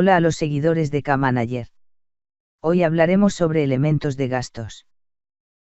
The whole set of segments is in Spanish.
Hola a los seguidores de K-Manager. Hoy hablaremos sobre elementos de gastos.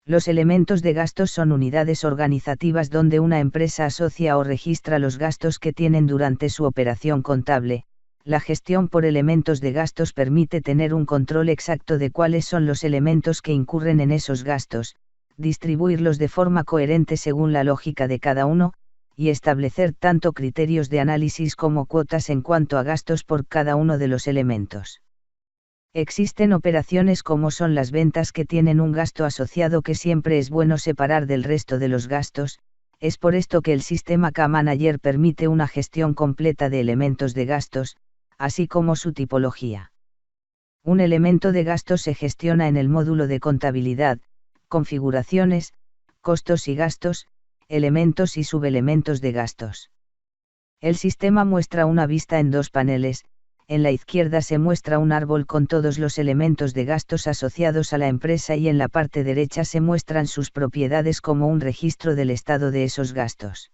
Los elementos de gastos son unidades organizativas donde una empresa asocia o registra los gastos que tienen durante su operación contable. La gestión por elementos de gastos permite tener un control exacto de cuáles son los elementos que incurren en esos gastos, distribuirlos de forma coherente según la lógica de cada uno, y establecer tanto criterios de análisis como cuotas en cuanto a gastos por cada uno de los elementos. Existen operaciones como son las ventas que tienen un gasto asociado que siempre es bueno separar del resto de los gastos. Es por esto que el sistema K-Manager permite una gestión completa de elementos de gastos, así como su tipología. Un elemento de gastos se gestiona en el módulo de contabilidad, configuraciones, costos y gastos, elementos y subelementos de gastos. El sistema muestra una vista en dos paneles. En la izquierda se muestra un árbol con todos los elementos de gastos asociados a la empresa y en la parte derecha se muestran sus propiedades como un registro del estado de esos gastos.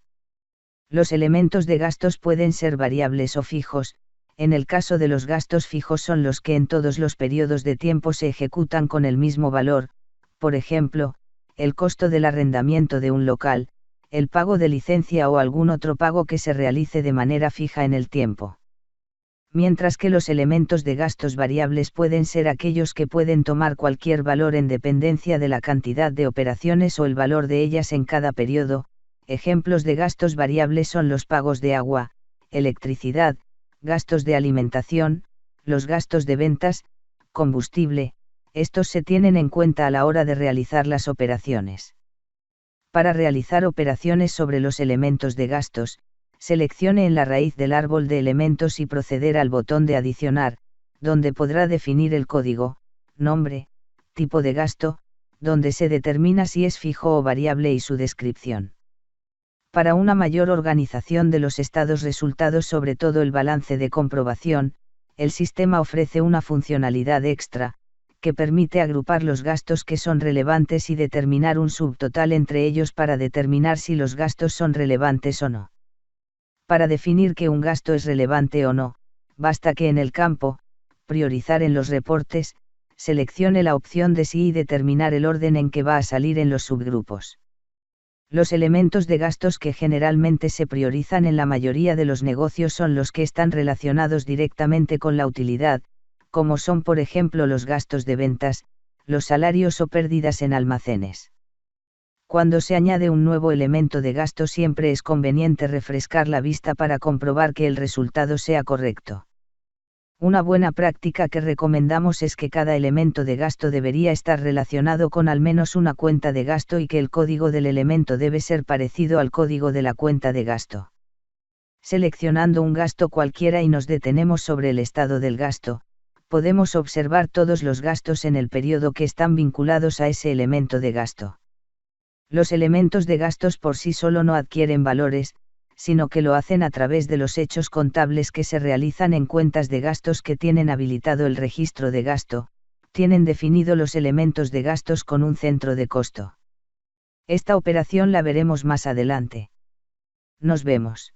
Los elementos de gastos pueden ser variables o fijos. En el caso de los gastos fijos son los que en todos los periodos de tiempo se ejecutan con el mismo valor, por ejemplo, el costo del arrendamiento de un local, el pago de licencia o algún otro pago que se realice de manera fija en el tiempo. Mientras que los elementos de gastos variables pueden ser aquellos que pueden tomar cualquier valor en dependencia de la cantidad de operaciones o el valor de ellas en cada periodo. Ejemplos de gastos variables son los pagos de agua, electricidad, gastos de alimentación, los gastos de ventas, combustible. Estos se tienen en cuenta a la hora de realizar las operaciones. Para realizar operaciones sobre los elementos de gastos, seleccione en la raíz del árbol de elementos y proceder al botón de adicionar, donde podrá definir el código, nombre, tipo de gasto, donde se determina si es fijo o variable y su descripción. Para una mayor organización de los estados resultados, sobre todo el balance de comprobación, el sistema ofrece una funcionalidad extra, que permite agrupar los gastos que son relevantes y determinar un subtotal entre ellos para determinar si los gastos son relevantes o no. Para definir que un gasto es relevante o no, basta que en el campo, priorizar en los reportes, seleccione la opción de sí y determinar el orden en que va a salir en los subgrupos. Los elementos de gastos que generalmente se priorizan en la mayoría de los negocios son los que están relacionados directamente con la utilidad, como son por ejemplo los gastos de ventas, los salarios o pérdidas en almacenes. Cuando se añade un nuevo elemento de gasto siempre es conveniente refrescar la vista para comprobar que el resultado sea correcto. Una buena práctica que recomendamos es que cada elemento de gasto debería estar relacionado con al menos una cuenta de gasto y que el código del elemento debe ser parecido al código de la cuenta de gasto. Seleccionando un gasto cualquiera y nos detenemos sobre el estado del gasto, podemos observar todos los gastos en el periodo que están vinculados a ese elemento de gasto. Los elementos de gastos por sí solo no adquieren valores, sino que lo hacen a través de los hechos contables que se realizan en cuentas de gastos que tienen habilitado el registro de gasto, tienen definido los elementos de gastos con un centro de costo. Esta operación la veremos más adelante. Nos vemos.